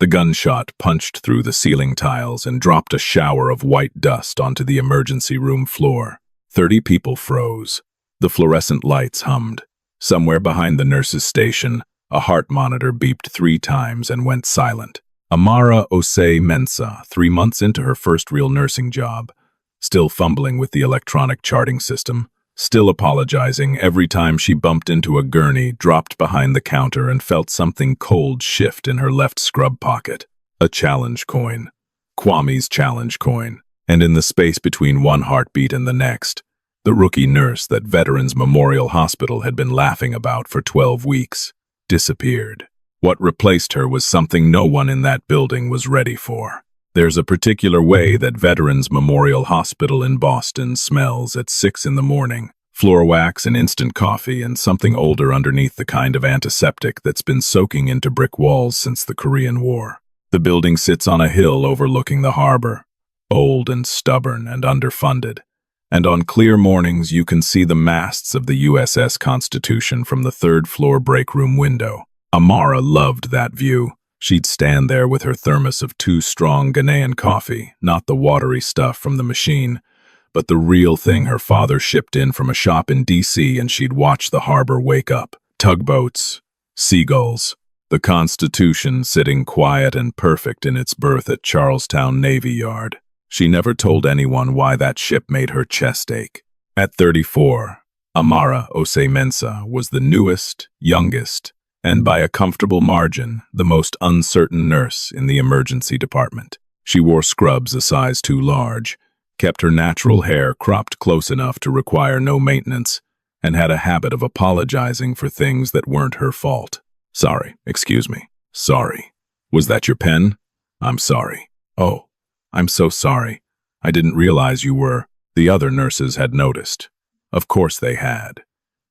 The gunshot punched through the ceiling tiles and dropped a shower of white dust onto the emergency room floor. 30 people froze. The fluorescent lights hummed. Somewhere behind the nurse's station, a heart monitor beeped 3 times and went silent. Amara Osei-Mensah, 3 months into her first real nursing job, still fumbling with the electronic charting system, still apologizing every time she bumped into a gurney, dropped behind the counter and felt something cold shift in her left scrub pocket. A challenge coin. Kwame's challenge coin. And in the space between one heartbeat and the next, the rookie nurse that Veterans Memorial Hospital had been laughing about for 12 weeks disappeared. What replaced her was something no one in that building was ready for. There's a particular way that Veterans Memorial Hospital in Boston smells at 6 in the morning. Floor wax and instant coffee and something older underneath the kind of antiseptic that's been soaking into brick walls since the Korean War. The building sits on a hill overlooking the harbor, old and stubborn and underfunded. And on clear mornings you can see the masts of the USS Constitution from the 3rd floor break room window. Amara loved that view. She'd stand there with her thermos of 2 strong Ghanaian coffee, not the watery stuff from the machine, but the real thing her father shipped in from a shop in D.C., and she'd watch the harbor wake up. Tugboats, seagulls, the Constitution sitting quiet and perfect in its berth at Charlestown Navy Yard. She never told anyone why that ship made her chest ache. At 34, Amara Osei-Mensah was the newest, youngest, and by a comfortable margin, the most uncertain nurse in the emergency department. She wore scrubs a size too large, kept her natural hair cropped close enough to require no maintenance, and had a habit of apologizing for things that weren't her fault. Sorry, excuse me. Sorry. Was that your pen? I'm sorry. Oh, I'm so sorry. I didn't realize you were. The other nurses had noticed. Of course they had.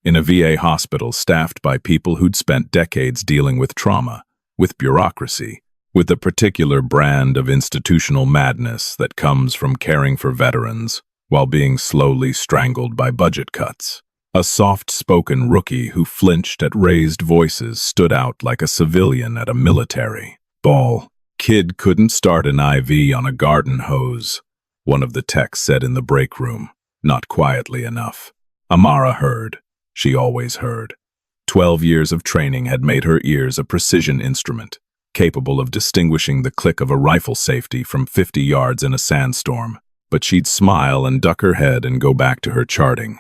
In a VA hospital staffed by people who'd spent decades dealing with trauma, with bureaucracy, with the particular brand of institutional madness that comes from caring for veterans while being slowly strangled by budget cuts. A soft-spoken rookie who flinched at raised voices stood out like a civilian at a military ball. Kid couldn't start an IV on a garden hose, one of the techs said in the break room, not quietly enough. Amara heard. She always heard. 12 years of training had made her ears a precision instrument, capable of distinguishing the click of a rifle safety from 50 yards in a sandstorm. But she'd smile and duck her head and go back to her charting.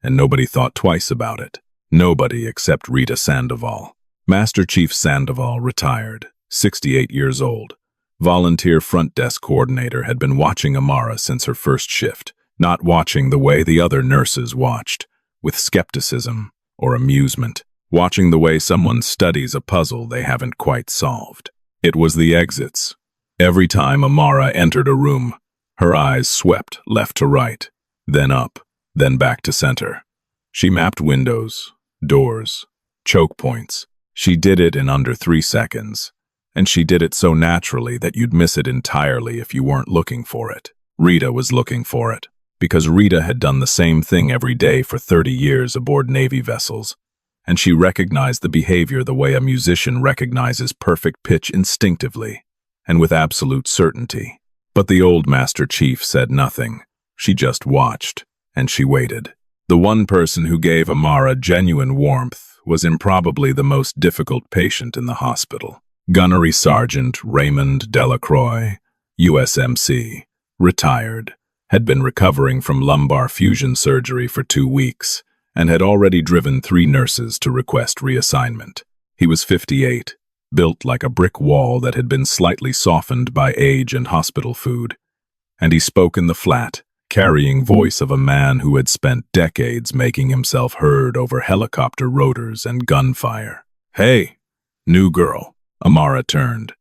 And nobody thought twice about it. Nobody except Rita Sandoval. Master Chief Sandoval retired, 68 years old. Volunteer front desk coordinator had been watching Amara since her first shift, not watching the way the other nurses watched, with skepticism or amusement, watching the way someone studies a puzzle they haven't quite solved. It was the exits. Every time Amara entered a room, her eyes swept left to right, then up, then back to center. She mapped windows, doors, choke points. She did it in under 3 seconds, and she did it so naturally that you'd miss it entirely if you weren't looking for it. Rita was looking for it, because Rita had done the same thing every day for 30 years aboard Navy vessels, and she recognized the behavior the way a musician recognizes perfect pitch instinctively and with absolute certainty. But the old Master Chief said nothing. She just watched, and she waited. The one person who gave Amara genuine warmth was improbably the most difficult patient in the hospital. Gunnery Sergeant Raymond Delacroix, USMC, retired, had been recovering from lumbar fusion surgery for 2 weeks, and had already driven 3 nurses to request reassignment. He was 58, built like a brick wall that had been slightly softened by age and hospital food, and he spoke in the flat, carrying voice of a man who had spent decades making himself heard over helicopter rotors and gunfire. "Hey, new girl." Amara turned.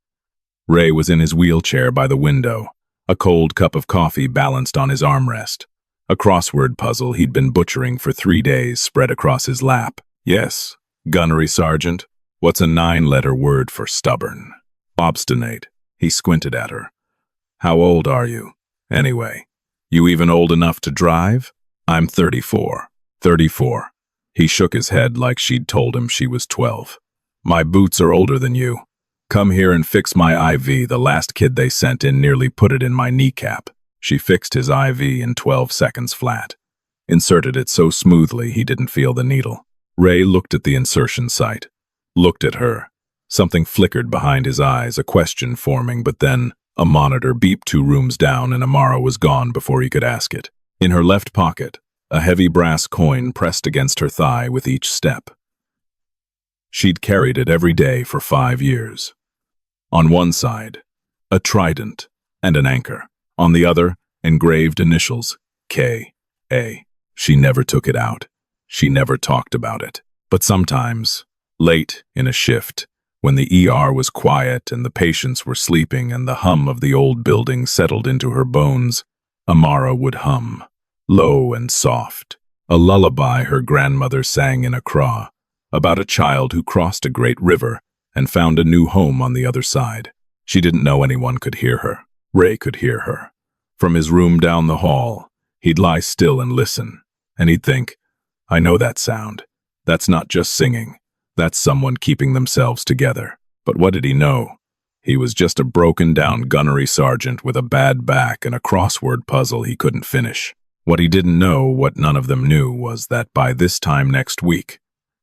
Ray was in his wheelchair by the window, a cold cup of coffee balanced on his armrest. A crossword puzzle he'd been butchering for 3 days spread across his lap. "Yes, Gunnery Sergeant. What's a 9-letter word for stubborn?" "Obstinate." He squinted at her. "How old are you, anyway? You even old enough to drive?" "I'm 34. 34. He shook his head like she'd told him she was 12. "My boots are older than you." Come here and fix my IV. The last kid they sent in nearly put it in my kneecap. She fixed his IV in 12 seconds flat. Inserted it so smoothly he didn't feel the needle. Ray looked at the insertion site. Looked at her. Something flickered behind his eyes, a question forming, but then a monitor beeped 2 rooms down and Amara was gone before he could ask it. In her left pocket, a heavy brass coin pressed against her thigh with each step. She'd carried it every day for 5 years. On one side, a trident and an anchor. On the other, engraved initials, K.A. She never took it out. She never talked about it. But sometimes, late in a shift, when the ER was quiet and the patients were sleeping and the hum of the old building settled into her bones, Amara would hum, low and soft, a lullaby her grandmother sang in Accra, about a child who crossed a great river and found a new home on the other side. She didn't know anyone could hear her. Ray could hear her. From his room down the hall, he'd lie still and listen, and he'd think, I know that sound. That's not just singing. That's someone keeping themselves together. But what did he know? He was just a broken-down gunnery sergeant with a bad back and a crossword puzzle he couldn't finish. What he didn't know, what none of them knew, was that by this time next week,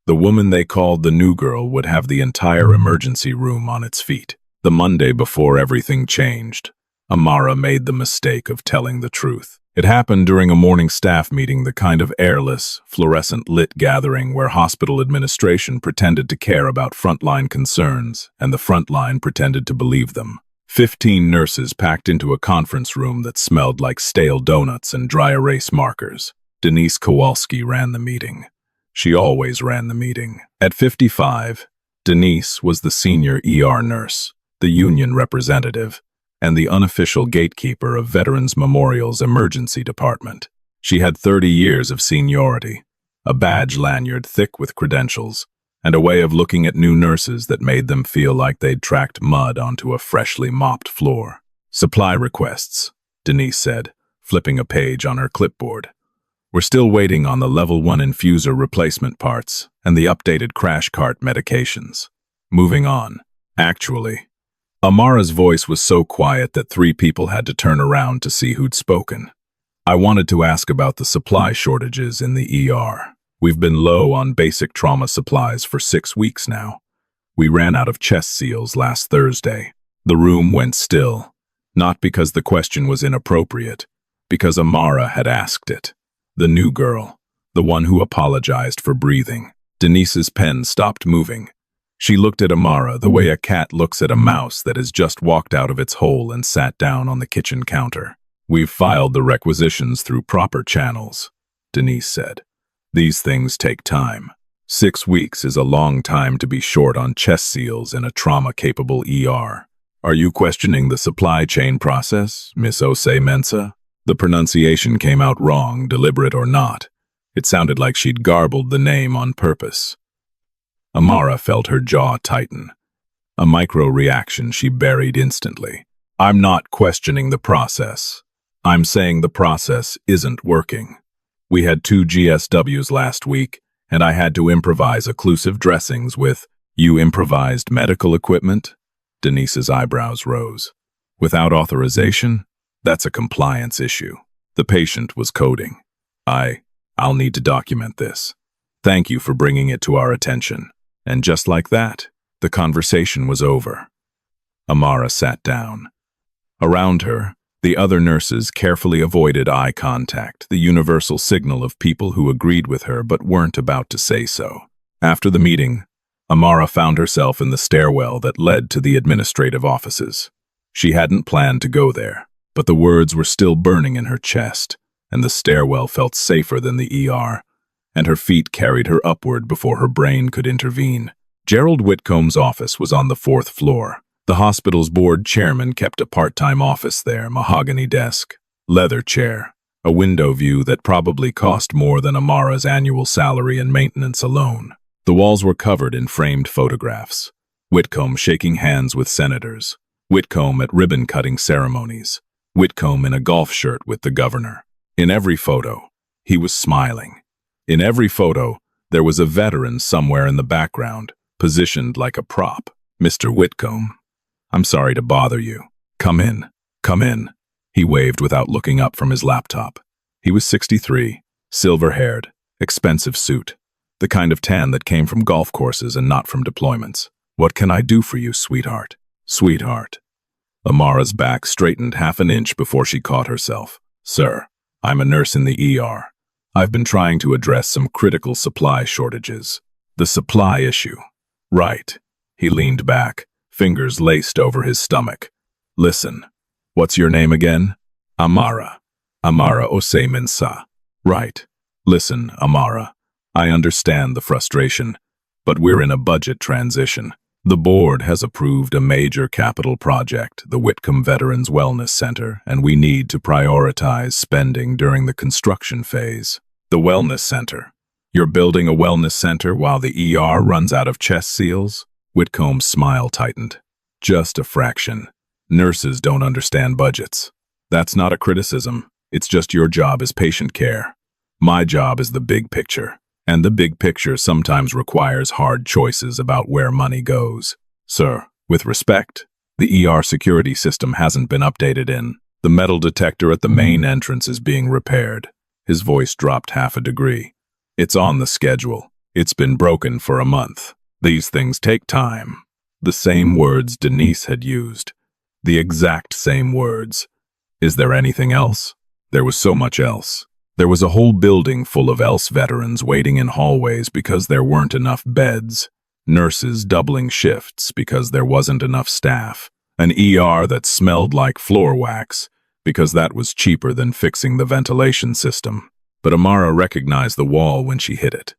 the woman they called the new girl would have the entire emergency room on its feet. The Monday before everything changed, Amara made the mistake of telling the truth. It happened during a morning staff meeting, the kind of airless, fluorescent-lit gathering where hospital administration pretended to care about frontline concerns, and the frontline pretended to believe them. 15 nurses packed into a conference room that smelled like stale donuts and dry erase markers. Denise Kowalski ran the meeting. She always ran the meeting. At 55, Denise was the senior ER nurse, the union representative, and the unofficial gatekeeper of Veterans Memorial's emergency department. She had 30 years of seniority, a badge lanyard thick with credentials, and a way of looking at new nurses that made them feel like they'd tracked mud onto a freshly mopped floor. Supply requests, Denise said, flipping a page on her clipboard. We're still waiting on the level 1 infuser replacement parts and the updated crash cart medications. Moving on. Actually, Amara's voice was so quiet that 3 people had to turn around to see who'd spoken. I wanted to ask about the supply shortages in the ER. We've been low on basic trauma supplies for 6 weeks now. We ran out of chest seals last Thursday. The room went still, not because the question was inappropriate, because Amara had asked it. The new girl, the one who apologized for breathing. Denise's pen stopped moving. She looked at Amara the way a cat looks at a mouse that has just walked out of its hole and sat down on the kitchen counter. We've filed the requisitions through proper channels, Denise said. These things take time. 6 weeks is a long time to be short on chest seals in a trauma-capable ER. Are you questioning the supply chain process, Miss Osei-Mensah? The pronunciation came out wrong, deliberate or not. It sounded like she'd garbled the name on purpose. Amara felt her jaw tighten. A micro-reaction she buried instantly. I'm not questioning the process. I'm saying the process isn't working. We had 2 GSWs last week, and I had to improvise occlusive dressings with, you improvised medical equipment? Denise's eyebrows rose. Without authorization? That's a compliance issue. The patient was coding. I'll need to document this. Thank you for bringing it to our attention. And just like that, the conversation was over. Amara sat down. Around her, the other nurses carefully avoided eye contact, the universal signal of people who agreed with her but weren't about to say so. After the meeting, Amara found herself in the stairwell that led to the administrative offices. She hadn't planned to go there, but the words were still burning in her chest, and the stairwell felt safer than the ER, and her feet carried her upward before her brain could intervene. Gerald Whitcomb's office was on the 4th floor. The hospital's board chairman kept a part-time office there, mahogany desk, leather chair, a window view that probably cost more than Amara's annual salary and maintenance alone. The walls were covered in framed photographs. Whitcomb shaking hands with senators, Whitcomb at ribbon-cutting ceremonies, Whitcomb in a golf shirt with the governor. In every photo, he was smiling. In every photo, there was a veteran somewhere in the background, positioned like a prop. Mr. Whitcomb, I'm sorry to bother you. Come in. Come in. He waved without looking up from his laptop. He was 63, silver-haired, expensive suit. The kind of tan that came from golf courses and not from deployments. What can I do for you, sweetheart? Sweetheart. Amara's back straightened half an inch before she caught herself. Sir, I'm a nurse in the ER. I've been trying to address some critical supply shortages. The supply issue. Right. He leaned back, fingers laced over his stomach. Listen. What's your name again? Amara. Amara Osei-Mensah. Right. Listen, Amara. I understand the frustration, but we're in a budget transition. The board has approved a major capital project, the Whitcomb Veterans Wellness Center, and we need to prioritize spending during the construction phase. The Wellness Center. You're building a wellness center while the ER runs out of chest seals? Whitcomb's smile tightened. Just a fraction. Nurses don't understand budgets. That's not a criticism. It's just your job is patient care. My job is the big picture. And the big picture sometimes requires hard choices about where money goes. Sir, with respect, the ER security system hasn't been updated in. The metal detector at the main entrance is being repaired. His voice dropped half a degree. It's on the schedule. It's been broken for a month. These things take time. The same words Denise had used. The exact same words. Is there anything else? There was so much else. There was a whole building full of else veterans waiting in hallways because there weren't enough beds, nurses doubling shifts because there wasn't enough staff, an ER that smelled like floor wax because that was cheaper than fixing the ventilation system. But Amara recognized the wall when she hit it.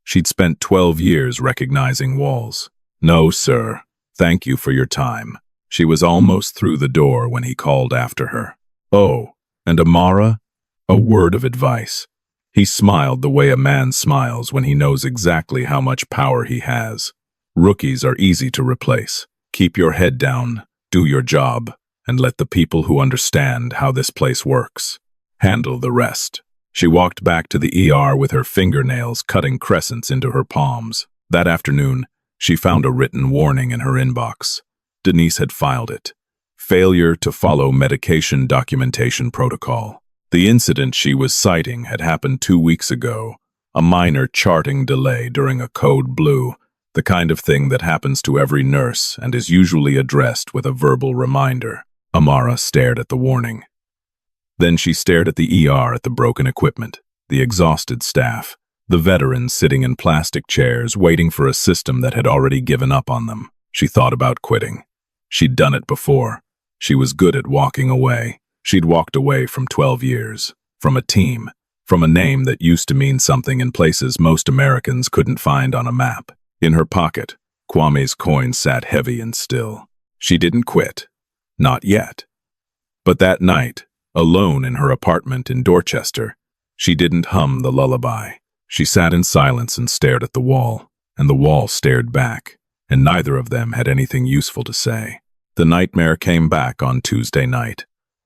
She'd spent 12 years recognizing walls. No, sir. Thank you for your time. She was almost through the door when he called after her. Oh, and Amara? A word of advice. He smiled the way a man smiles when he knows exactly how much power he has. Rookies are easy to replace. Keep your head down, do your job, and let the people who understand how this place works handle the rest. She walked back to the ER with her fingernails cutting crescents into her palms. That afternoon, she found a written warning in her inbox. Denise had filed it. Failure to follow medication documentation protocol. The incident she was citing had happened 2 weeks ago, a minor charting delay during a code blue, the kind of thing that happens to every nurse and is usually addressed with a verbal reminder. Amara stared at the warning. Then she stared at the ER at the broken equipment, the exhausted staff, the veterans sitting in plastic chairs waiting for a system that had already given up on them. She thought about quitting. She'd done it before. She was good at walking away. She'd walked away from 12 years, from a team, from a name that used to mean something in places most Americans couldn't find on a map. In her pocket, Kwame's coin sat heavy and still. She didn't quit. Not yet. But that night, alone in her apartment in Dorchester, she didn't hum the lullaby. She sat in silence and stared at the wall, and the wall stared back, and neither of them had anything useful to say. The nightmare came back on Tuesday night,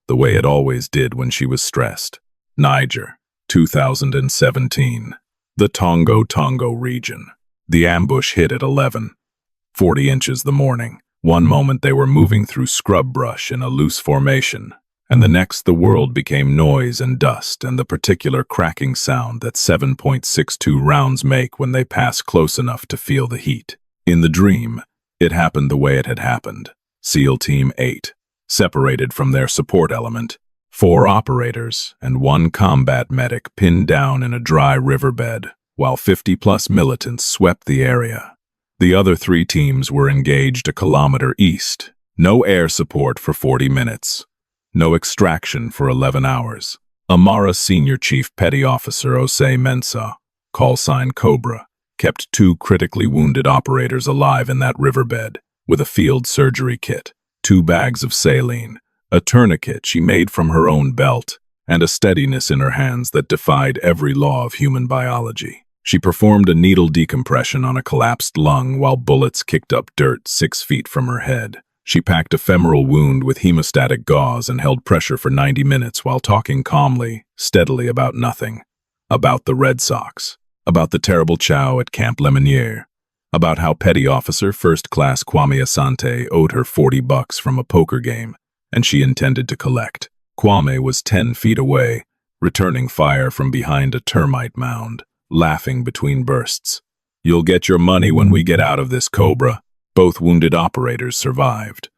the way it always did when she was stressed. Niger, 2017. The Tongo region. The ambush hit at 11:40 inches the morning. One moment they were moving through scrub brush in a loose formation, and the next the world became noise and dust and the particular cracking sound that 7.62 rounds make when they pass close enough to feel the heat. In the dream, it happened the way it had happened. SEAL Team 8, separated from their support element, 4 operators and 1 combat medic pinned down in a dry riverbed, while 50-plus militants swept the area. The other 3 teams were engaged a kilometer east. No air support for 40 minutes. No extraction for 11 hours. Amara Senior Chief Petty Officer Osei-Mensah, call sign Cobra, kept 2 critically wounded operators alive in that riverbed with a field surgery kit, 2 bags of saline, a tourniquet she made from her own belt, and a steadiness in her hands that defied every law of human biology. She performed a needle decompression on a collapsed lung while bullets kicked up dirt 6 feet from her head. She packed a femoral wound with hemostatic gauze and held pressure for 90 minutes while talking calmly, steadily about nothing. About the Red Sox. About the terrible chow at Camp Lemonnier. about how Petty Officer First Class Kwame Asante owed her $40 from a poker game, and she intended to collect. Kwame was 10 feet away, returning fire from behind a termite mound, laughing between bursts. "You'll get your money when we get out of this, Cobra." Both wounded operators survived.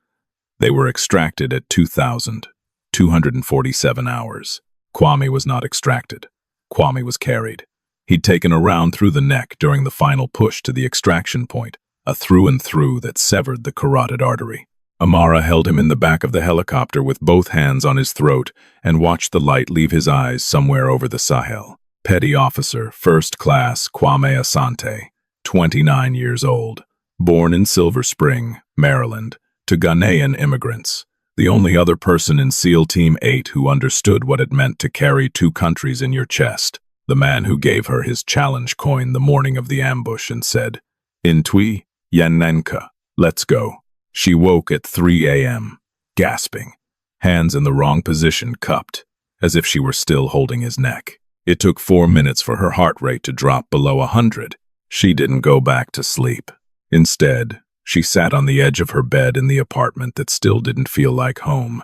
They were extracted at 2,247 hours. Kwame was not extracted. Kwame was carried. He'd taken a round through the neck during the final push to the extraction point, a through-and-through that severed the carotid artery. Amara held him in the back of the helicopter with both hands on his throat and watched the light leave his eyes somewhere over the Sahel. Petty Officer First Class Kwame Asante, 29 years old, born in Silver Spring, Maryland, to Ghanaian immigrants, the only other person in SEAL Team 8 who understood what it meant to carry two countries in your chest. The man who gave her his challenge coin the morning of the ambush and said, "Intwi, Yanenka, let's go." She woke at 3 a.m., gasping, hands in the wrong position cupped, as if she were still holding his neck. It took 4 minutes for her heart rate to drop below 100. She didn't go back to sleep. Instead, she sat on the edge of her bed in the apartment that still didn't feel like home,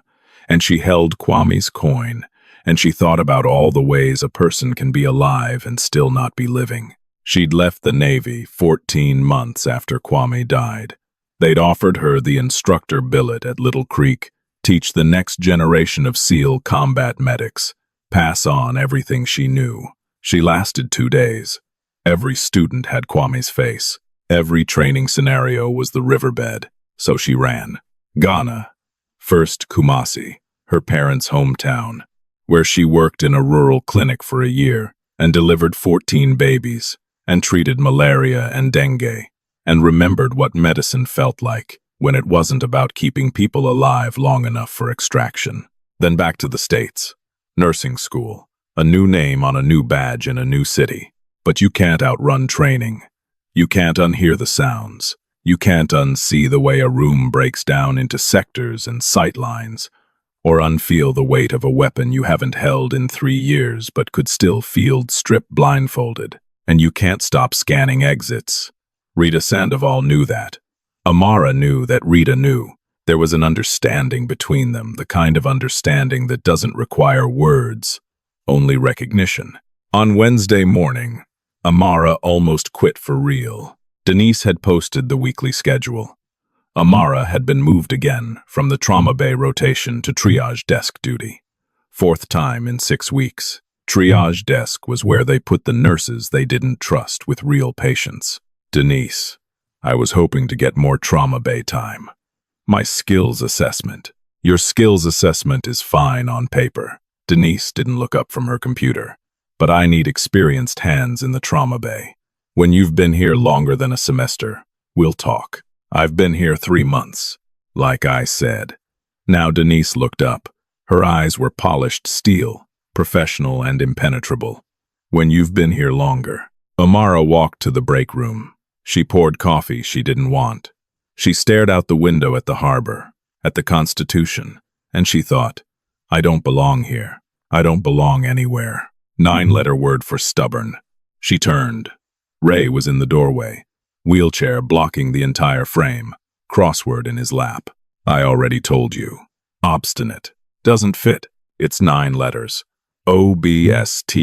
and she held Kwame's coin, and she thought about all the ways a person can be alive and still not be living. She'd left the Navy 14 months after Kwame died. They'd offered her the instructor billet at Little Creek, teach the next generation of SEAL combat medics, pass on everything she knew. She lasted 2 days. Every student had Kwame's face. Every training scenario was the riverbed, so she ran. Ghana, first Kumasi, her parents' hometown, where she worked in a rural clinic for a year and delivered 14 babies and treated malaria and dengue, and remembered what medicine felt like when it wasn't about keeping people alive long enough for extraction. Then back to the States. Nursing school, a new name on a new badge in a new city. But you can't outrun training. You can't unhear the sounds. You can't unsee the way a room breaks down into sectors and sight lines, or unfeel the weight of a weapon you haven't held in 3 years but could still field strip blindfolded. And you can't stop scanning exits. Rita Sandoval knew that. Amara knew that Rita knew. There was an understanding between them, the kind of understanding that doesn't require words, only recognition. On Wednesday morning, Amara almost quit for real. Denise had posted the weekly schedule. Amara had been moved again from the trauma bay rotation to triage desk duty. 4th time in 6 weeks. Triage desk was where they put the nurses they didn't trust with real patients. "Denise, I was hoping to get more trauma bay time. My skills assessment." "Your skills assessment is fine on paper." Denise didn't look up from her computer. "But I need experienced hands in the trauma bay. When you've been here longer than a semester, we'll talk. I've been here 3 months, like I said." Now Denise looked up. Her eyes were polished steel, professional and impenetrable. "When you've been here longer." Amara walked to the break room. She poured coffee she didn't want. She stared out the window at the harbor, at the Constitution, and she thought, "I don't belong here. I don't belong anywhere." 9-letter word for stubborn. She turned. Ray was in the doorway, wheelchair blocking the entire frame, crossword in his lap. "I already told you. Obstinate. Doesn't fit. It's 9 letters. Obstinate.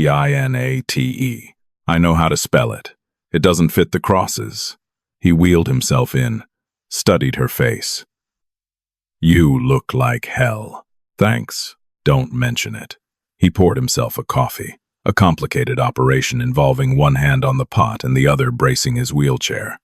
I know how to spell it. It doesn't fit the crosses." He wheeled himself in, studied her face. "You look like hell." "Thanks. Don't mention it." He poured himself a coffee, a complicated operation involving one hand on the pot and the other bracing his wheelchair.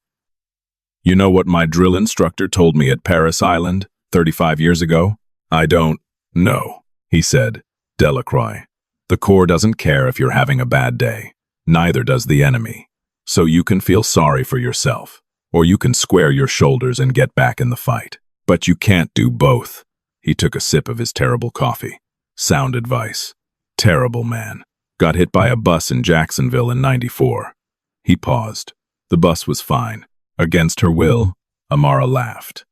"You know what my drill instructor told me at Paris Island 35 years ago?" "I don't know," he said, Delacroix. "The Corps doesn't care if you're having a bad day. Neither does the enemy. So you can feel sorry for yourself, or you can square your shoulders and get back in the fight. But you can't do both." He took a sip of his terrible coffee. Sound advice. Terrible man. Got hit by a bus in Jacksonville in '94. He paused. The bus was fine. Against her will, Amara laughed.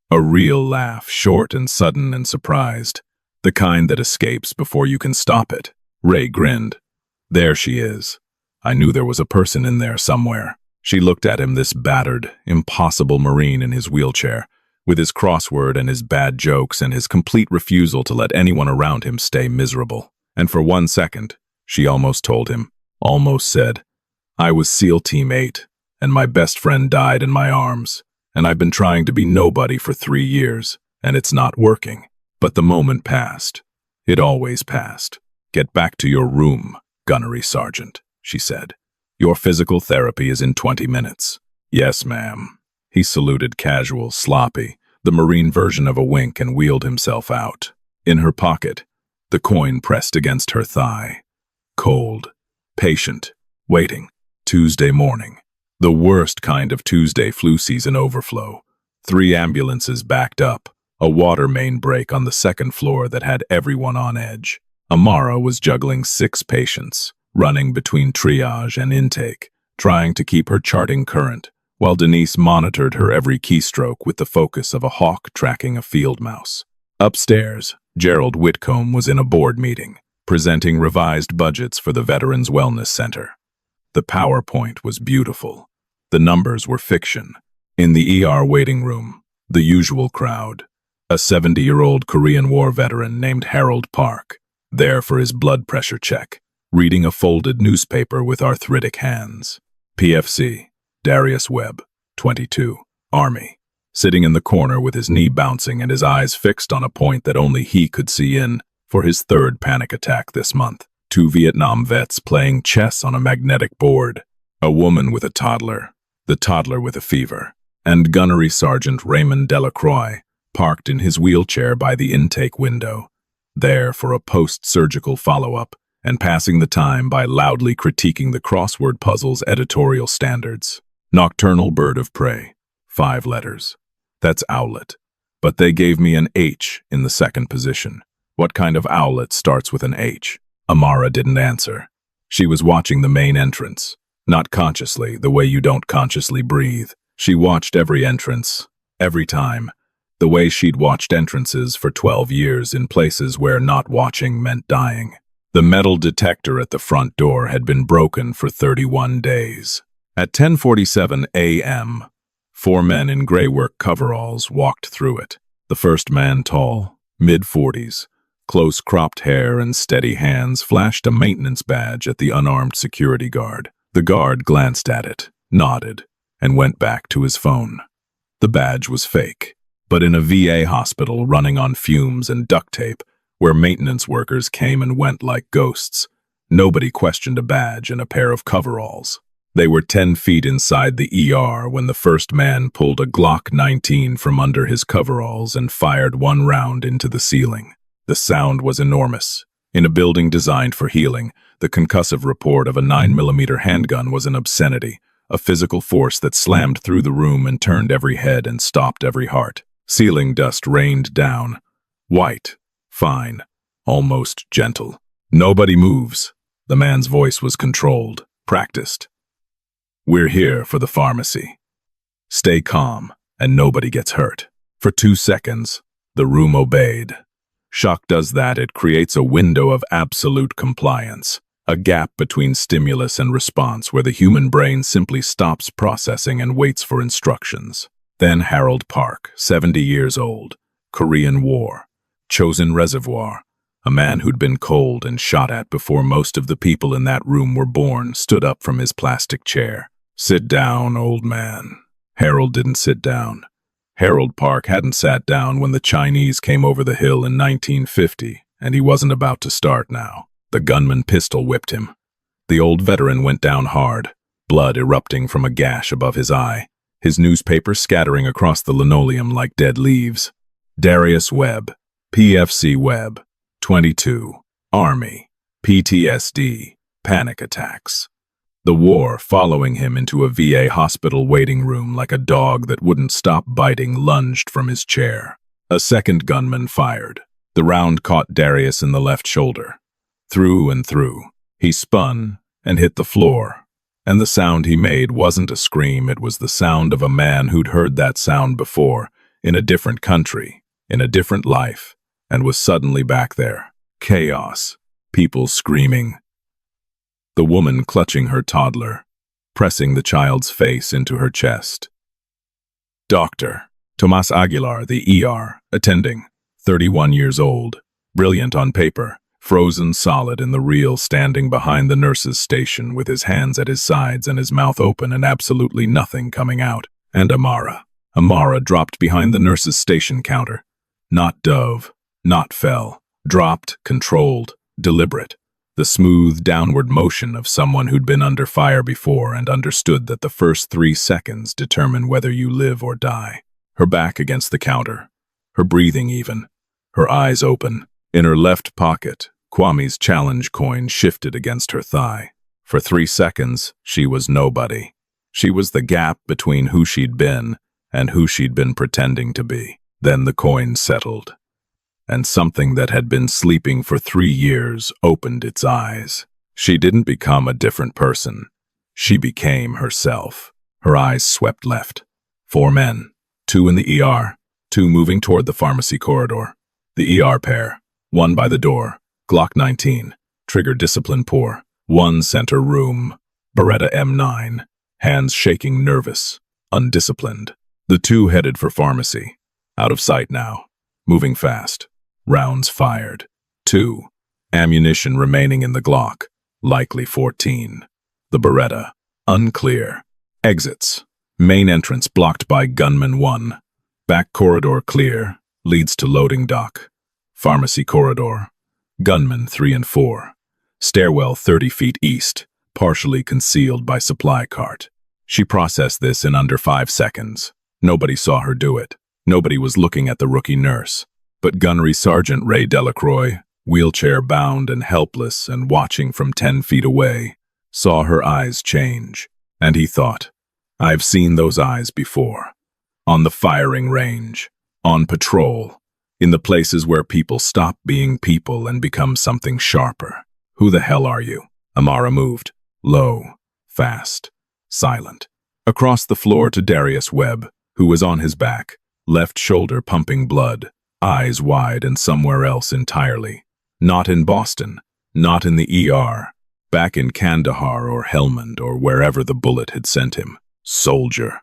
A real laugh, short and sudden and surprised. The kind that escapes before you can stop it. Ray grinned. "There she is. I knew there was a person in there somewhere." She looked at him, this battered, impossible Marine in his wheelchair, with his crossword and his bad jokes and his complete refusal to let anyone around him stay miserable. And for 1 second, she almost told him, almost said, "I was SEAL Team 8, and my best friend died in my arms, and I've been trying to be nobody for 3 years, and it's not working." But the moment passed. It always passed. "Get back to your room, gunnery sergeant," she said. "Your physical therapy is in 20 minutes. "Yes, ma'am." He saluted casual, sloppy, the Marine version of a wink, and wheeled himself out. In her pocket, the coin pressed against her thigh. Cold, patient, waiting. Tuesday morning. The worst kind of Tuesday flu season overflow. 3 ambulances backed up. A water main break on the 2nd floor that had everyone on edge. Amara was juggling 6 patients, running between triage and intake, trying to keep her charting current, while Denise monitored her every keystroke with the focus of a hawk tracking a field mouse. Upstairs, Gerald Whitcomb was in a board meeting, presenting revised budgets for the Veterans Wellness Center. The PowerPoint was beautiful. The numbers were fiction. In the ER waiting room, the usual crowd. A 70-year-old Korean War veteran named Harold Park, there for his blood pressure check, reading a folded newspaper with arthritic hands. PFC, Darius Webb, 22, Army, sitting in the corner with his knee bouncing and his eyes fixed on a point that only he could see in, for his 3rd panic attack this month. 2 Vietnam vets playing chess on a magnetic board. A woman with a toddler, the toddler with a fever, and Gunnery Sergeant Raymond Delacroix, parked in his wheelchair by the intake window, there for a post-surgical follow-up, and passing the time by loudly critiquing the crossword puzzle's editorial standards. Nocturnal bird of prey, 5 letters. That's owlet. But they gave me an H in the 2nd position. What kind of owlet starts with an H? Amara didn't answer. She was watching the main entrance. Not consciously, the way you don't consciously breathe. She watched every entrance, every time. The way she'd watched entrances for 12 years in places where not watching meant dying. The metal detector at the front door had been broken for 31 days. At 10:47 a.m., 4 men in gray work coveralls walked through it. The first man, tall, mid-40s, close-cropped hair and steady hands, flashed a maintenance badge at the unarmed security guard. The guard glanced at it, nodded, and went back to his phone. The badge was fake, but in a VA hospital running on fumes and duct tape, where maintenance workers came and went like ghosts, nobody questioned a badge and a pair of coveralls. They were 10 feet inside the ER when the first man pulled a Glock 19 from under his coveralls and fired 1 round into the ceiling. The sound was enormous. In a building designed for healing, the concussive report of a 9mm handgun was an obscenity, a physical force that slammed through the room and turned every head and stopped every heart. Ceiling dust rained down. White, fine, almost gentle. "Nobody moves." The man's voice was controlled, practiced. "We're here for the pharmacy. Stay calm, and nobody gets hurt." For 2 seconds, the room obeyed. Shock does that. It creates a window of absolute compliance, a gap between stimulus and response where the human brain simply stops processing and waits for instructions. Then Harold Park, 70 years old, Korean War, chosen reservoir, a man who'd been cold and shot at before most of the people in that room were born, stood up from his plastic chair. "Sit down, old man." Harold didn't sit down. Harold Park hadn't sat down when the Chinese came over the hill in 1950, and he wasn't about to start now. The gunman pistol whipped him. The old veteran went down hard, blood erupting from a gash above his eye, his newspaper scattering across the linoleum like dead leaves. Darius Webb, PFC Webb, 22, Army, PTSD, panic attacks. The war following him into a VA hospital waiting room like a dog that wouldn't stop biting lunged from his chair. A second gunman fired. The round caught Darius in the left shoulder. Through and through. He spun and hit the floor. And the sound he made wasn't a scream, it was the sound of a man who'd heard that sound before, in a different country, in a different life, and was suddenly back there. Chaos. People screaming. The woman clutching her toddler. pressing the child's face into her chest. Dr. Tomas Aguilar, the ER, attending, 31 years old, brilliant on paper, frozen solid in the real, standing behind the nurse's station with his hands at his sides and his mouth open and absolutely nothing coming out. And Amara. Amara dropped behind the nurse's station counter. Not dove, not fell, dropped, controlled, deliberate. The smooth downward motion of someone who'd been under fire before and understood that the first 3 seconds determine whether you live or die. Her back against the counter, her breathing even, her eyes open. In her left pocket, Kwame's challenge coin shifted against her thigh. For 3 seconds, she was nobody. She was the gap between who she'd been and who she'd been pretending to be. Then the coin settled, and something that had been sleeping for 3 years opened its eyes. She didn't become a different person. She became herself. Her eyes swept left. 4 men, 2 in the ER, 2 moving toward the pharmacy corridor. The ER pair, 1 by the door, Glock 19, trigger discipline poor. 1 center room, Beretta M9, hands shaking, nervous, undisciplined. The 2 headed for pharmacy. Out of sight now, moving fast. Rounds fired. 2. Ammunition remaining in the Glock, likely 14. The Beretta, unclear. Exits. Main entrance blocked by gunman 1. Back corridor clear, leads to loading dock. Pharmacy corridor. Gunman 3 and 4. Stairwell 30 feet east, partially concealed by supply cart. She processed this in under 5 seconds. Nobody saw her do it. Nobody was looking at the rookie nurse. But Gunnery Sergeant Ray Delacroix, wheelchair-bound and helpless and watching from 10 feet away, saw her eyes change. And he thought, I've seen those eyes before. On the firing range, on patrol, in the places where people stop being people and become something sharper. Who the hell are you? Amara moved, low, fast, silent. Across the floor to Darius Webb, who was on his back, left shoulder pumping blood, eyes wide and somewhere else entirely. Not in Boston, not in the ER, back in Kandahar or Helmand or wherever the bullet had sent him. Soldier.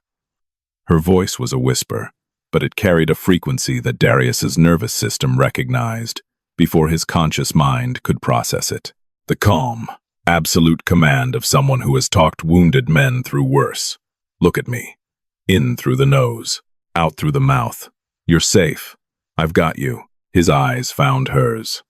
Her voice was a whisper, but it carried a frequency that Darius's nervous system recognized before his conscious mind could process it. The calm, absolute command of someone who has talked wounded men through worse. Look at me. In through the nose, out through the mouth. You're safe. I've got you. His eyes found hers.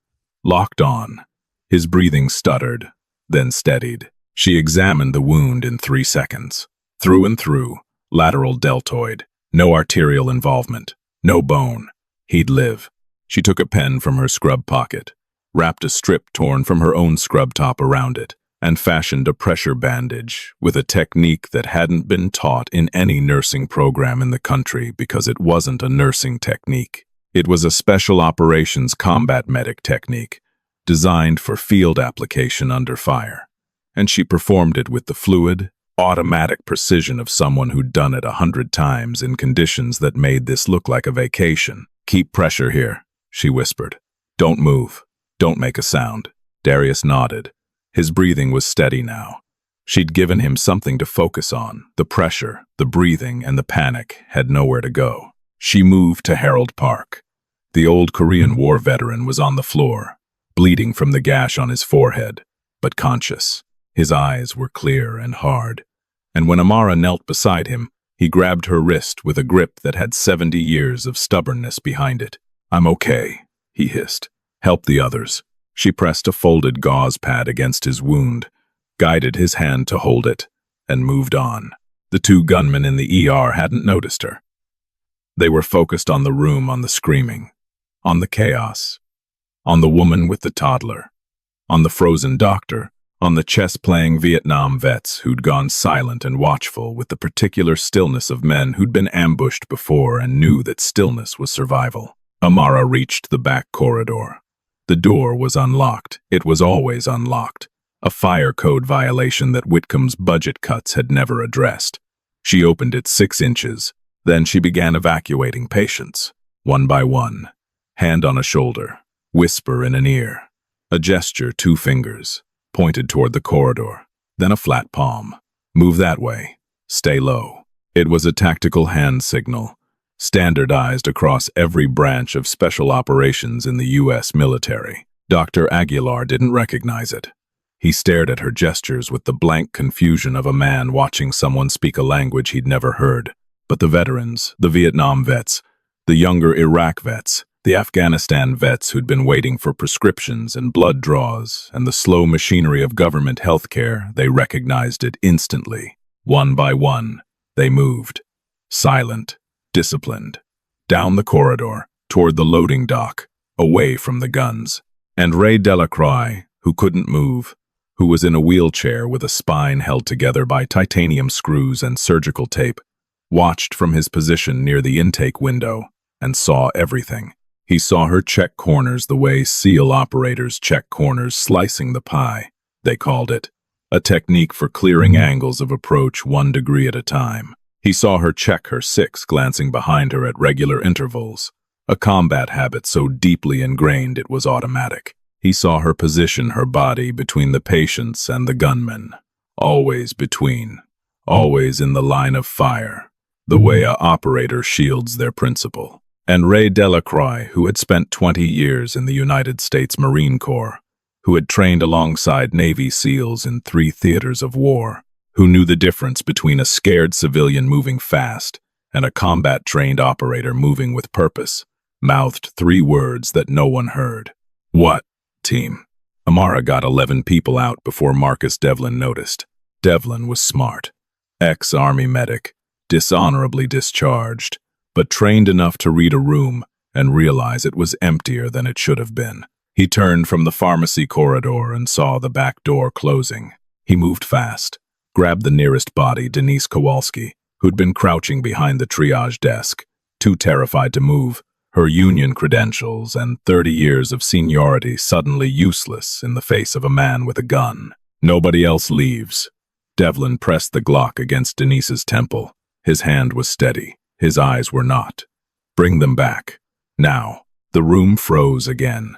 Locked on. His breathing stuttered, then steadied. She examined the wound in 3 seconds. Through and through, lateral deltoid, no arterial involvement, no bone. He'd live. She took a pen from her scrub pocket, wrapped a strip torn from her own scrub top around it, and fashioned a pressure bandage with a technique that hadn't been taught in any nursing program in the country because it wasn't a nursing technique. It was a special operations combat medic technique, designed for field application under fire. And she performed it with the fluid, automatic precision of someone who'd done it 100 times in conditions that made this look like a vacation. Keep pressure here, she whispered. Don't move. Don't make a sound. Darius nodded. His breathing was steady now. She'd given him something to focus on. The pressure, the breathing, and the panic had nowhere to go. She moved to Herald Park. The old Korean War veteran was on the floor, bleeding from the gash on his forehead, but conscious. His eyes were clear and hard, and when Amara knelt beside him, he grabbed her wrist with a grip that had 70 years of stubbornness behind it. I'm okay, he hissed. Help the others. She pressed a folded gauze pad against his wound, guided his hand to hold it, and moved on. The 2 gunmen in the ER hadn't noticed her. They were focused on the room, on the screaming, on the chaos, on the woman with the toddler, on the frozen doctor, on the chess-playing Vietnam vets who'd gone silent and watchful with the particular stillness of men who'd been ambushed before and knew that stillness was survival. Amara reached the back corridor. The door was unlocked. It was always unlocked, a fire code violation that Whitcomb's budget cuts had never addressed. She opened it 6 inches. Then she began evacuating patients, one by one, hand on a shoulder, whisper in an ear, a gesture, 2 fingers, pointed toward the corridor, then a flat palm. Move that way. Stay low. It was a tactical hand signal, standardized across every branch of special operations in the U.S. military. Dr. Aguilar didn't recognize it. He stared at her gestures with the blank confusion of a man watching someone speak a language he'd never heard. But the veterans, the Vietnam vets, the younger Iraq vets, the Afghanistan vets who'd been waiting for prescriptions and blood draws and the slow machinery of government healthcare, they recognized it instantly. One by one, they moved. Silent, disciplined. Down the corridor, toward the loading dock, away from the guns. And Ray Delacroix, who couldn't move, who was in a wheelchair with a spine held together by titanium screws and surgical tape, watched from his position near the intake window and saw everything. He saw her check corners the way SEAL operators check corners, slicing the pie, they called it, a technique for clearing angles of approach 1 degree at a time. He saw her check her six, glancing behind her at regular intervals, a combat habit so deeply ingrained it was automatic. He saw her position her body between the patients and the gunmen, always between, always in the line of fire, the way a operator shields their principal. And Ray Delacroix, who had spent 20 years in the United States Marine Corps, who had trained alongside Navy SEALs in 3 theaters of war, who knew the difference between a scared civilian moving fast and a combat-trained operator moving with purpose, mouthed 3 words that no one heard. What, team? Amara got 11 people out before Marcus Devlin noticed. Devlin was smart. Ex-Army medic, dishonorably discharged, but trained enough to read a room and realize it was emptier than it should have been. He turned from the pharmacy corridor and saw the back door closing. He moved fast, grabbed the nearest body, Denise Kowalski, who'd been crouching behind the triage desk, too terrified to move, her union credentials and 30 years of seniority suddenly useless in the face of a man with a gun. Nobody else leaves. Devlin pressed the Glock against Denise's temple. His hand was steady. His eyes were not. Bring them back. Now. The room froze again.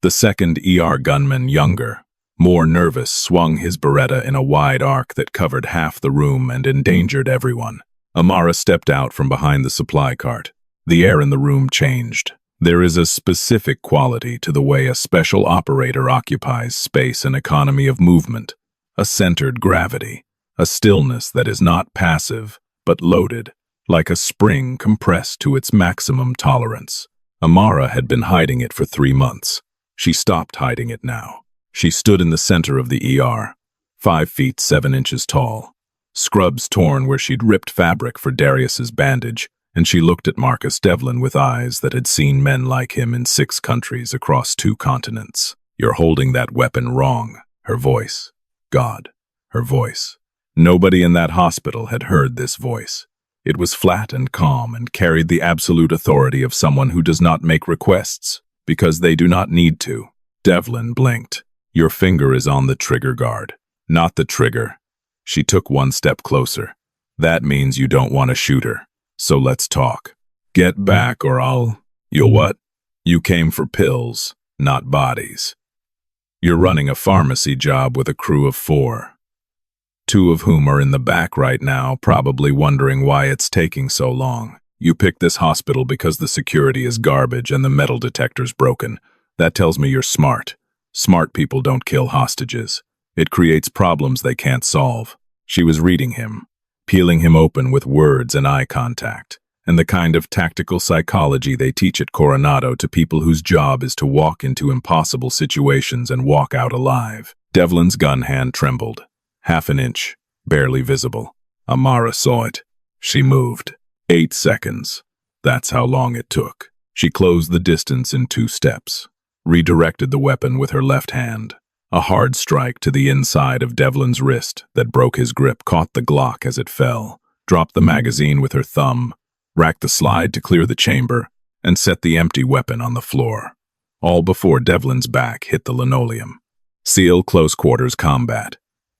The second ER gunman, younger, more nervous, swung his Beretta in a wide arc that covered half the room and endangered everyone. Amara stepped out from behind the supply cart. The air in the room changed. There is a specific quality to the way a special operator occupies space and economy of movement, a centered gravity, a stillness that is not passive, but loaded, like a spring compressed to its maximum tolerance. Amara had been hiding it for 3 months. She stopped hiding it now. She stood in the center of the ER, 5 feet 7 inches tall, scrubs torn where she'd ripped fabric for Darius's bandage, and she looked at Marcus Devlin with eyes that had seen men like him in 6 countries across 2 continents. You're holding that weapon wrong. Her voice. God. Her voice. Nobody in that hospital had heard this voice. It was flat and calm and carried the absolute authority of someone who does not make requests, because they do not need to. Devlin blinked. Your finger is on the trigger guard, not the trigger. She took 1 step closer. That means you don't want to shoot her. So let's talk. Get back or You'll what? You came for pills, not bodies. You're running a pharmacy job with a crew of 4. 2 of whom are in the back right now, probably wondering why it's taking so long. You picked this hospital because the security is garbage and the metal detector's broken. That tells me you're smart. Smart people don't kill hostages. It creates problems they can't solve. She was reading him, peeling him open with words and eye contact, and the kind of tactical psychology they teach at Coronado to people whose job is to walk into impossible situations and walk out alive. Devlin's gun hand trembled. 1/2 inch, barely visible. Amara saw it. She moved. 8 seconds. That's how long it took. She closed the distance in 2 steps, redirected the weapon with her left hand. A hard strike to the inside of Devlin's wrist that broke his grip, caught the Glock as it fell, dropped the magazine with her thumb, racked the slide to clear the chamber, and set the empty weapon on the floor, all before Devlin's back hit the linoleum. SEAL Close Quarters Combat.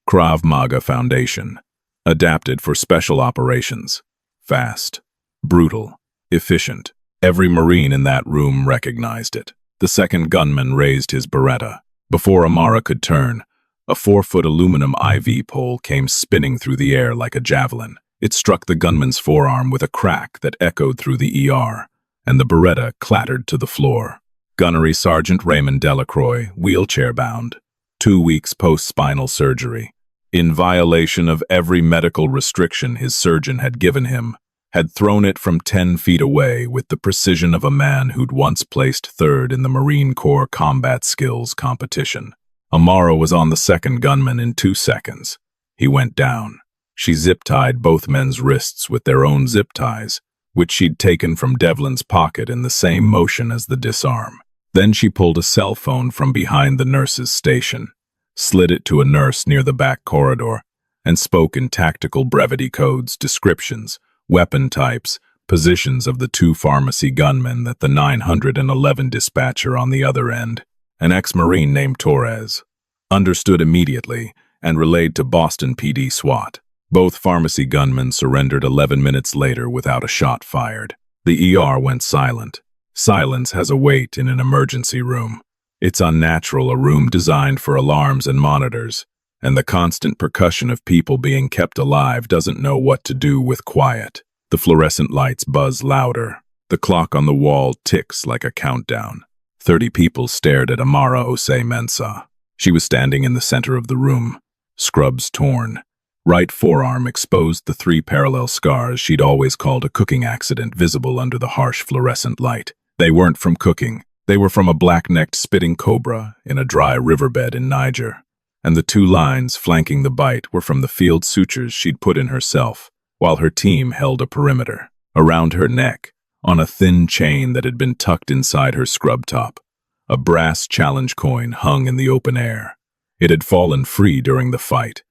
Krav Maga Foundation. Adapted for special operations. Fast. Brutal. Efficient. Every Marine in that room recognized it. The second gunman raised his Beretta. Before Amara could turn, A 4-foot aluminum IV pole came spinning through the air like a javelin. It struck the gunman's forearm with a crack that echoed through the ER, and the Beretta clattered to the floor. Gunnery Sergeant Raymond Delacroix, wheelchair-bound, 2 weeks post-spinal surgery, in violation of every medical restriction his surgeon had given him, had thrown it from 10 feet away with the precision of a man who'd once placed third in the Marine Corps combat skills competition. Amara was on the second gunman in 2 seconds. He went down. She zip-tied both men's wrists with their own zip ties, which she'd taken from Devlin's pocket in the same motion as the disarm. Then she pulled a cell phone from behind the nurse's station, slid it to a nurse near the back corridor, and spoke in tactical brevity codes, descriptions, weapon types, positions of the 2 pharmacy gunmen that the 911 dispatcher on the other end, an ex-Marine named Torres, understood immediately and relayed to Boston PD SWAT. Both pharmacy gunmen surrendered 11 minutes later without a shot fired. The ER went silent. Silence has a weight in an emergency room. It's unnatural, a room designed for alarms and monitors, and the constant percussion of people being kept alive doesn't know what to do with quiet. The fluorescent lights buzz louder. The clock on the wall ticks like a countdown. 30 people stared at Amara Osei-Mensah. She was standing in the center of the room, scrubs torn. Right forearm exposed the 3 parallel scars she'd always called a cooking accident visible under the harsh fluorescent light. They weren't from cooking. They were from a black-necked spitting cobra in a dry riverbed in Niger. And the 2 lines flanking the bite were from the field sutures she'd put in herself, while her team held a perimeter. Around her neck, on a thin chain that had been tucked inside her scrub top, a brass challenge coin hung in the open air. It had fallen free during the fight.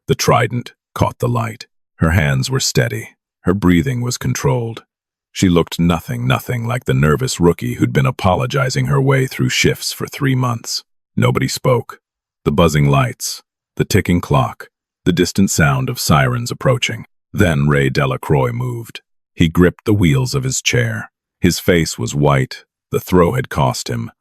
The trident caught the light. Her hands were steady. Her breathing was controlled. She looked nothing like the nervous rookie who'd been apologizing her way through shifts for 3 months. Nobody spoke. The buzzing lights, the ticking clock, the distant sound of sirens approaching. Then Ray Delacroix moved. He gripped the wheels of his chair. His face was white. The throw had cost him.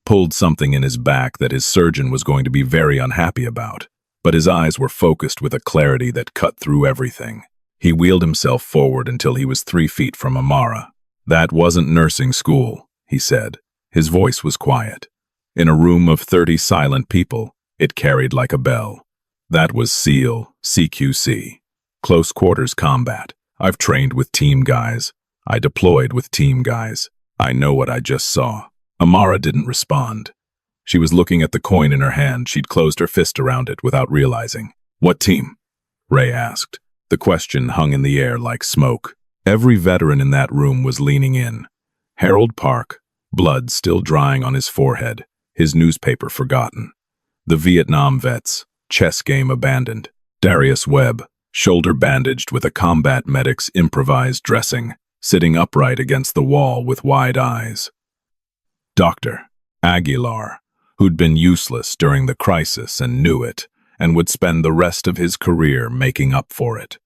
Pulled something in his back that his surgeon was going to be very unhappy about. But his eyes were focused with a clarity that cut through everything. He wheeled himself forward until he was 3 feet from Amara. "That wasn't nursing school," he said. His voice was quiet. In a room of 30 silent people, it carried like a bell. "That was SEAL, CQC. Close quarters combat. I've trained with team guys. I deployed with team guys. I know what I just saw." Amara didn't respond. She was looking at the coin in her hand. She'd closed her fist around it without realizing. "What team?" Ray asked. The question hung in the air like smoke. Every veteran in that room was leaning in. Harold Park, blood still drying on his forehead, his newspaper forgotten. The Vietnam vets, chess game abandoned. Darius Webb, shoulder bandaged with a combat medic's improvised dressing, sitting upright against the wall with wide eyes. Dr. Aguilar, who'd been useless during the crisis and knew it, and would spend the rest of his career making up for it.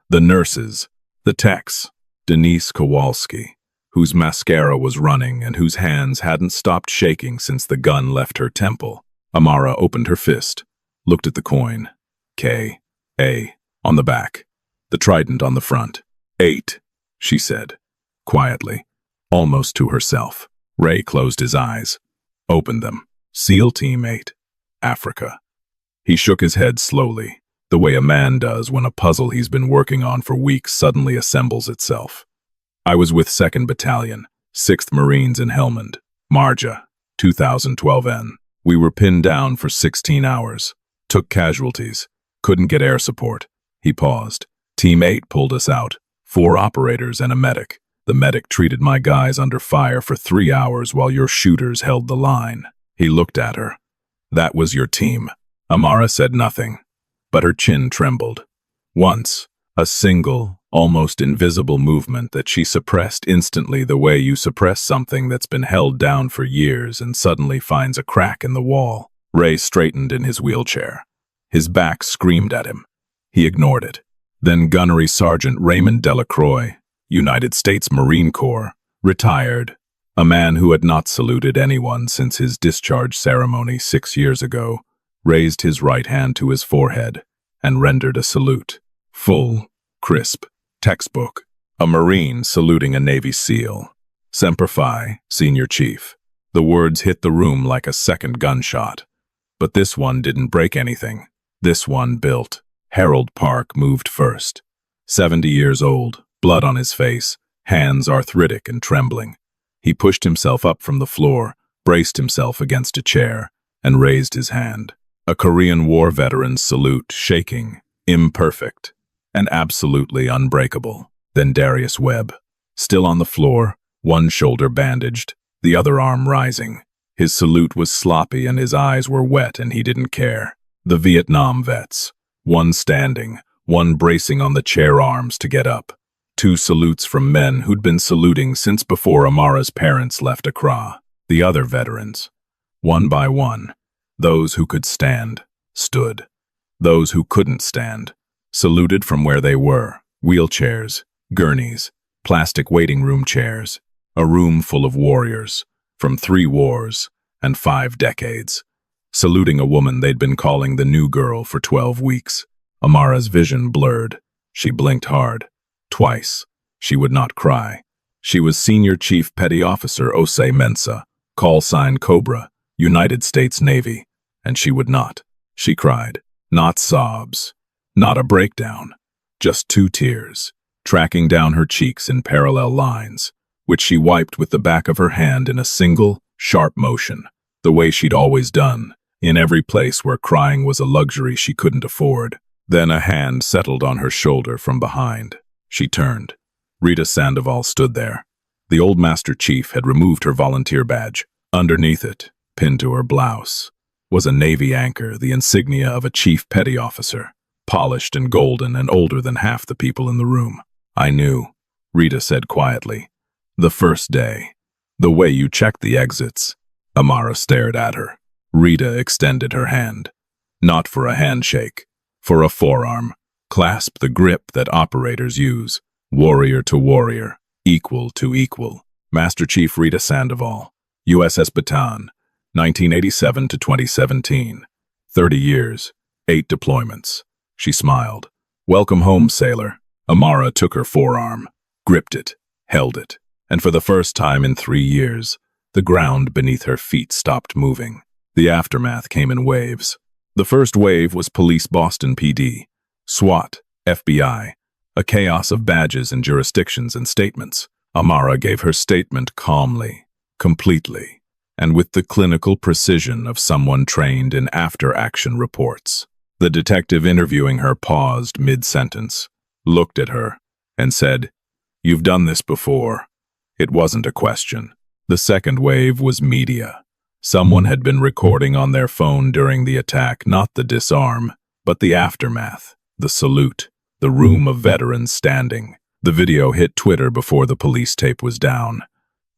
The nurses, the techs, Denise Kowalski, whose mascara was running and whose hands hadn't stopped shaking since the gun left her temple. Amara opened her fist, looked at the coin. K.A. on the back, the trident on the front. 8, she said, quietly, almost to herself. Ray closed his eyes, opened them. SEAL Team 8, Africa. He shook his head slowly, the way a man does when a puzzle he's been working on for weeks suddenly assembles itself. "I was with 2nd Battalion, 6th Marines in Helmand, Marja, 2012N. We were pinned down for 16 hours, took casualties, couldn't get air support." He paused. "Team 8 pulled us out, 4 operators and a medic. The medic treated my guys under fire for 3 hours while your shooters held the line." He looked at her. "That was your team." Amara said nothing, but her chin trembled. Once, a single, almost invisible movement that she suppressed instantly, the way you suppress something that's been held down for years and suddenly finds a crack in the wall. Ray straightened in his wheelchair. His back screamed at him. He ignored it. Then Gunnery Sergeant Raymond Delacroix, United States Marine Corps, retired, a man who had not saluted anyone since his discharge ceremony 6 years ago, raised his right hand to his forehead, and rendered a salute. Full, crisp, textbook. A Marine saluting a Navy SEAL. Semper Fi, Senior Chief. The words hit the room like a second gunshot. But this one didn't break anything. This one built. Harold Park moved first. 70 years old, blood on his face, hands arthritic and trembling. He pushed himself up from the floor, braced himself against a chair, and raised his hand. A Korean War veteran's salute, shaking, imperfect, and absolutely unbreakable. Then Darius Webb, still on the floor, one shoulder bandaged, the other arm rising. His salute was sloppy and his eyes were wet and he didn't care. The Vietnam vets, one standing, one bracing on the chair arms to get up. Two salutes from men who'd been saluting since before Amara's parents left Accra. The other veterans, one by one, those who could stand, stood. Those who couldn't stand, saluted from where they were. Wheelchairs, gurneys, plastic waiting room chairs, a room full of warriors, from 3 wars and 5 decades, saluting a woman they'd been calling the new girl for 12 weeks. Amara's vision blurred. She blinked hard. Twice. She would not cry. She was Senior Chief Petty Officer Osei-Mensah, call sign Cobra, United States Navy, and she would not. She cried. Not sobs. Not a breakdown. Just 2 tears, tracking down her cheeks in parallel lines, which she wiped with the back of her hand in a single, sharp motion, the way she'd always done, in every place where crying was a luxury she couldn't afford. Then a hand settled on her shoulder from behind. She turned. Rita Sandoval stood there. The old Master Chief had removed her volunteer badge. Underneath it, pinned to her blouse, was a Navy anchor, the insignia of a Chief Petty Officer, polished and golden and older than half the people in the room. I knew, Rita said quietly. The first day. The way you checked the exits. Amara stared at her. Rita extended her hand. Not for a handshake, for a forearm. Clasp the grip that operators use. Warrior to warrior, equal to equal. Master Chief Rita Sandoval, USS Bataan, 1987 to 2017. 30 years, 8 deployments. She smiled. Welcome home, sailor. Amara took her forearm, gripped it, held it, and for the first time in 3 years, the ground beneath her feet stopped moving. The aftermath came in waves. The first wave was Police Boston PD, SWAT, FBI, a chaos of badges and jurisdictions and statements. Amara gave her statement calmly, completely, and with the clinical precision of someone trained in after-action reports. The detective interviewing her paused mid-sentence, looked at her, and said, "You've done this before." It wasn't a question. The second wave was media. Someone had been recording on their phone during the attack, not the disarm, but the aftermath, the salute, the room of veterans standing. The video hit Twitter before the police tape was down.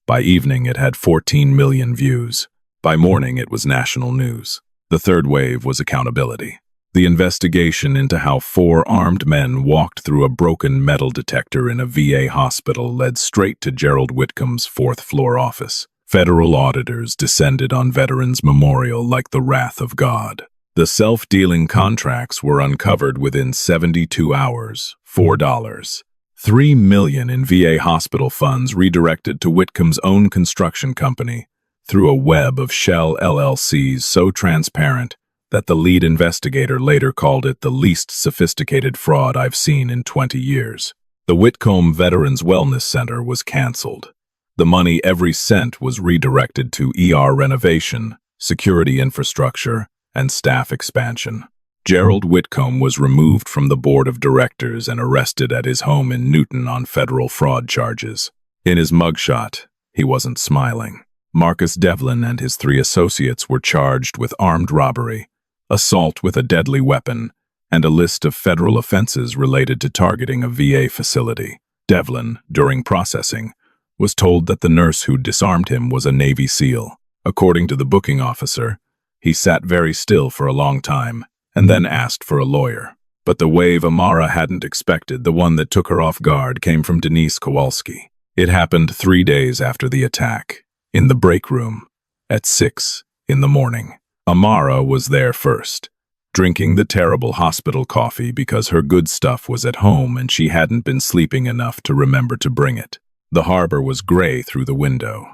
By evening, it had 14 million views. By morning, it was national news. The third wave was accountability. The investigation into how 4 armed men walked through a broken metal detector in a VA hospital led straight to Gerald Whitcomb's 4th-floor office. Federal auditors descended on Veterans Memorial like the wrath of God. The self-dealing contracts were uncovered within 72 hours, $4. $3 million in VA hospital funds redirected to Whitcomb's own construction company through a web of shell LLCs so transparent that the lead investigator later called it the least sophisticated fraud I've seen in 20 years. The Whitcomb Veterans Wellness Center was canceled. The money, every cent, was redirected to ER renovation, security infrastructure, and staff expansion. Gerald Whitcomb was removed from the board of directors and arrested at his home in Newton on federal fraud charges. In his mugshot, he wasn't smiling. Marcus Devlin and his 3 associates were charged with armed robbery, assault with a deadly weapon, and a list of federal offenses related to targeting a VA facility. Devlin, during processing, was told that the nurse who disarmed him was a Navy SEAL. According to the booking officer, he sat very still for a long time and then asked for a lawyer. But the wave Amara hadn't expected, the one that took her off guard, came from Denise Kowalski. It happened 3 days after the attack, in the break room, at 6 in the morning. Amara was there first, drinking the terrible hospital coffee because her good stuff was at home and she hadn't been sleeping enough to remember to bring it. The harbor was gray through the window.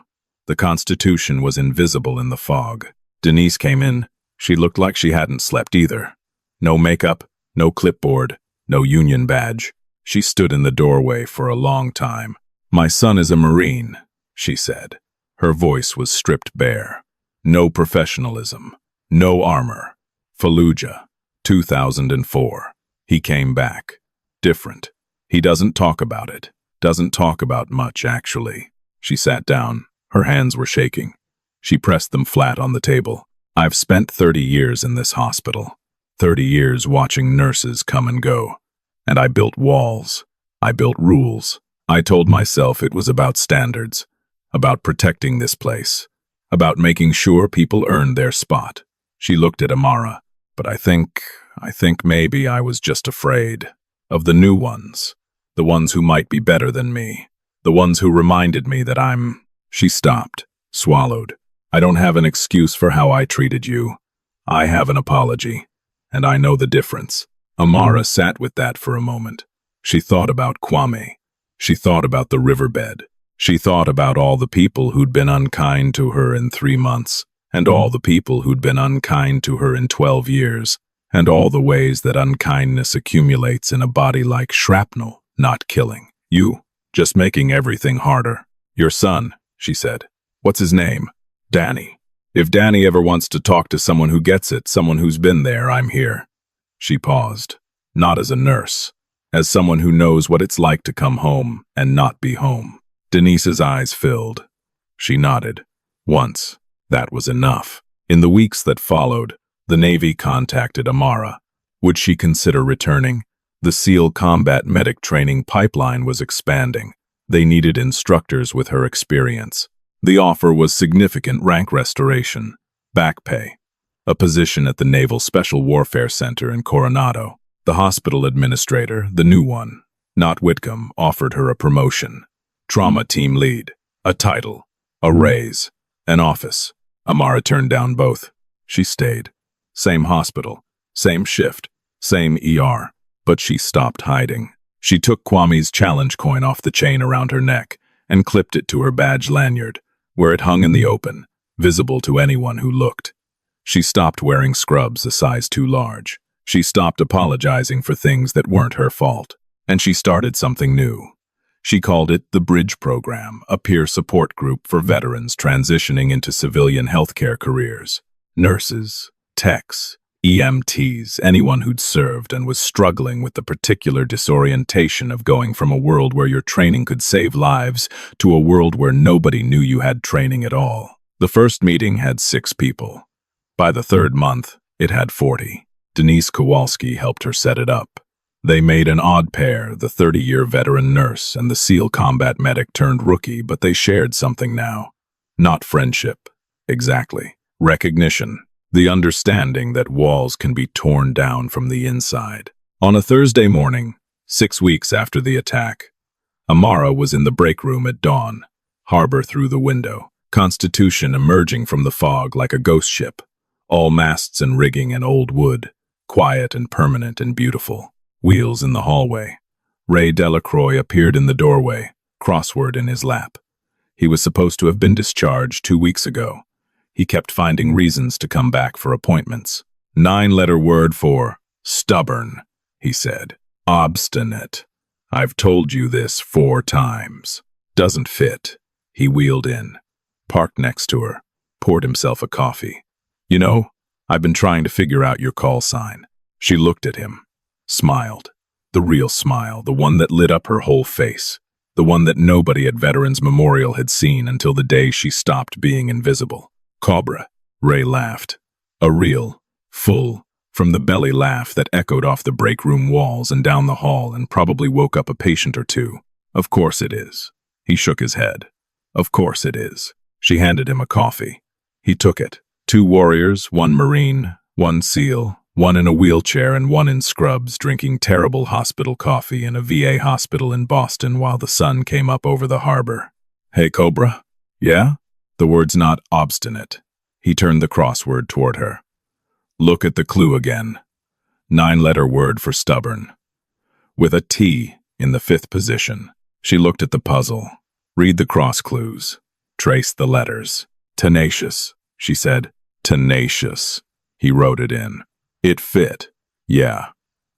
The Constitution was invisible in the fog. Denise came in. She looked like she hadn't slept either. No makeup, no clipboard, no union badge. She stood in the doorway for a long time. "My son is a Marine," she said. Her voice was stripped bare. No professionalism. No armor. Fallujah, 2004. He came back. Different. He doesn't talk about it. Doesn't talk about much, actually. She sat down. Her hands were shaking. She pressed them flat on the table. "I've spent 30 years in this hospital. 30 years watching nurses come and go. And I built walls. I built rules. I told myself it was about standards. About protecting this place. About making sure people earned their spot." She looked at Amara. "But I think maybe I was just afraid. Of the new ones. The ones who might be better than me. The ones who reminded me that I'm—" She stopped, swallowed. "I don't have an excuse for how I treated you. I have an apology. And I know the difference." Amara sat with that for a moment. She thought about Kwame. She thought about the riverbed. She thought about all the people who'd been unkind to her in 3 months, and all the people who'd been unkind to her in 12 years, and all the ways that unkindness accumulates in a body like shrapnel, not killing. "You, just making everything harder." "Your son," she said. "What's his name?" "Danny. If Danny ever wants to talk to someone who gets it, someone who's been there, I'm here." She paused. "Not as a nurse. As someone who knows what it's like to come home and not be home." Denise's eyes filled. She nodded. Once. That was enough. In the weeks that followed, the Navy contacted Amara. Would she consider returning? The SEAL combat medic training pipeline was expanding. They needed instructors with her experience. The offer was significant rank restoration, back pay, a position at the Naval Special Warfare Center in Coronado. The hospital administrator, the new one, not Whitcomb, offered her a promotion. Trauma team lead, a title, a raise, an office. Amara turned down both. She stayed. Same hospital, same shift, same ER. But she stopped hiding. She took Kwame's challenge coin off the chain around her neck and clipped it to her badge lanyard, where it hung in the open, visible to anyone who looked. She stopped wearing scrubs a size too large. She stopped apologizing for things that weren't her fault. And she started something new. She called it the Bridge Program, a peer support group for veterans transitioning into civilian healthcare careers. Nurses, techs, EMTs, anyone who'd served and was struggling with the particular disorientation of going from a world where your training could save lives to a world where nobody knew you had training at all. The first meeting had 6 people. By the 3rd month, it had 40. Denise Kowalski helped her set it up. They made an odd pair, the 30-year veteran nurse and the SEAL combat medic turned rookie, but they shared something now. Not friendship. Exactly. Recognition. The understanding that walls can be torn down from the inside. On a Thursday morning, 6 weeks after the attack, Amara was in the break room at dawn, harbor through the window, Constitution emerging from the fog like a ghost ship, all masts and rigging and old wood, quiet and permanent and beautiful. Wheels in the hallway. Ray Delacroix appeared in the doorway, crossword in his lap. He was supposed to have been discharged 2 weeks ago. He kept finding reasons to come back for appointments. 9-letter word for stubborn, he said. Obstinate. I've told you this 4 times. Doesn't fit. He wheeled in, parked next to her, poured himself a coffee. You know, I've been trying to figure out your call sign. She looked at him. Smiled. The real smile, the one that lit up her whole face. The one that nobody at Veterans Memorial had seen until the day she stopped being invisible. Cobra. Ray laughed. A real, full, from the belly laugh that echoed off the break room walls and down the hall and probably woke up a patient or 2. Of course it is. He shook his head. Of course it is. She handed him a coffee. He took it. 2 warriors, 1 Marine, 1 SEAL, 1 in a wheelchair and 1 in scrubs, drinking terrible hospital coffee in a VA hospital in Boston while the sun came up over the harbor. Hey, Cobra? Yeah? The word's not obstinate. He turned the crossword toward her. Look at the clue again. 9-letter word for stubborn. With a T in the 5th position. She looked at the puzzle. Read the cross clues. Trace the letters. Tenacious, she said. Tenacious. He wrote it in. It fit. Yeah,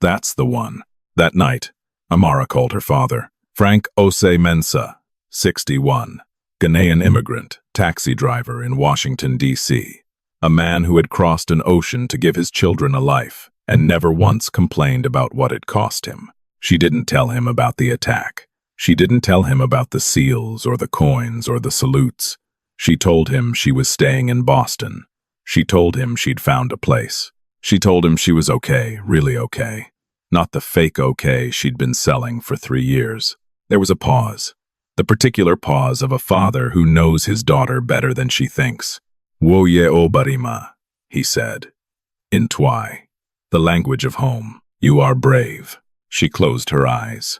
that's the one. That night, Amara called her father. Frank Osei-Mensah, 61. Ghanaian immigrant, taxi driver in Washington, D.C. A man who had crossed an ocean to give his children a life and never once complained about what it cost him. She didn't tell him about the attack. She didn't tell him about the seals or the coins or the salutes. She told him she was staying in Boston. She told him she'd found a place. She told him she was okay, really okay. Not the fake okay she'd been selling for 3 years. There was a pause. The particular pause of a father who knows his daughter better than she thinks. Woye obarima, he said. In Twi, the language of home. You are brave. She closed her eyes,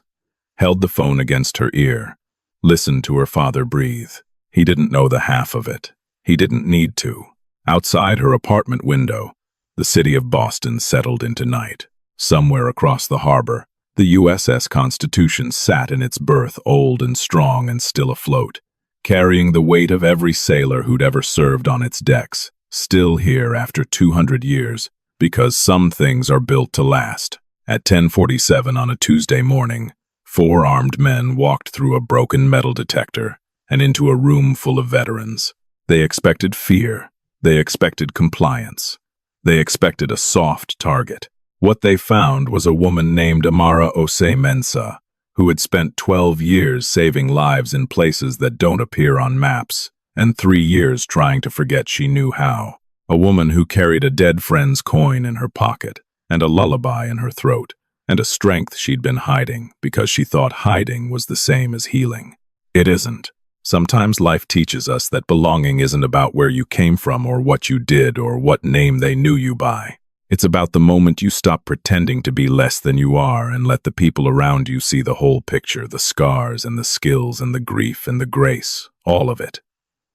held the phone against her ear, listened to her father breathe. He didn't know the half of it. He didn't need to. Outside her apartment window, the city of Boston settled into night. Somewhere across the harbor, the USS Constitution sat in its berth, old and strong and still afloat, carrying the weight of every sailor who'd ever served on its decks, still here after 200 years, because some things are built to last. At 10:47 on a Tuesday morning, 4 armed men walked through a broken metal detector and into a room full of veterans. They expected fear. They expected compliance. They expected a soft target. What they found was a woman named Amara Osei-Mensah, who had spent 12 years saving lives in places that don't appear on maps, and 3 years trying to forget she knew how. A woman who carried a dead friend's coin in her pocket, and a lullaby in her throat, and a strength she'd been hiding because she thought hiding was the same as healing. It isn't. Sometimes life teaches us that belonging isn't about where you came from or what you did or what name they knew you by. It's about the moment you stop pretending to be less than you are and let the people around you see the whole picture, the scars and the skills and the grief and the grace, all of it.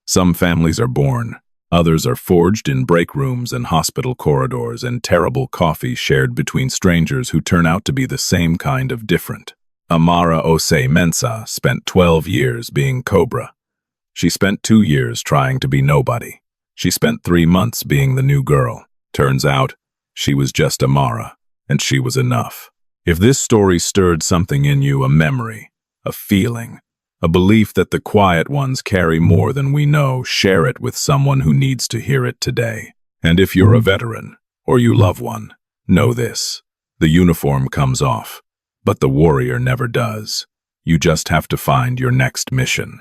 Some families are born. Others are forged in break rooms and hospital corridors and terrible coffee shared between strangers who turn out to be the same kind of different. Amara Osei-Mensah spent 12 years being Cobra. She spent 2 years trying to be nobody. She spent 3 months being the new girl. Turns out, she was just Amara, and she was enough. If this story stirred something in you, a memory, a feeling, a belief that the quiet ones carry more than we know, share it with someone who needs to hear it today. And if you're a veteran, or you love one, know this. The uniform comes off, but the warrior never does. You just have to find your next mission.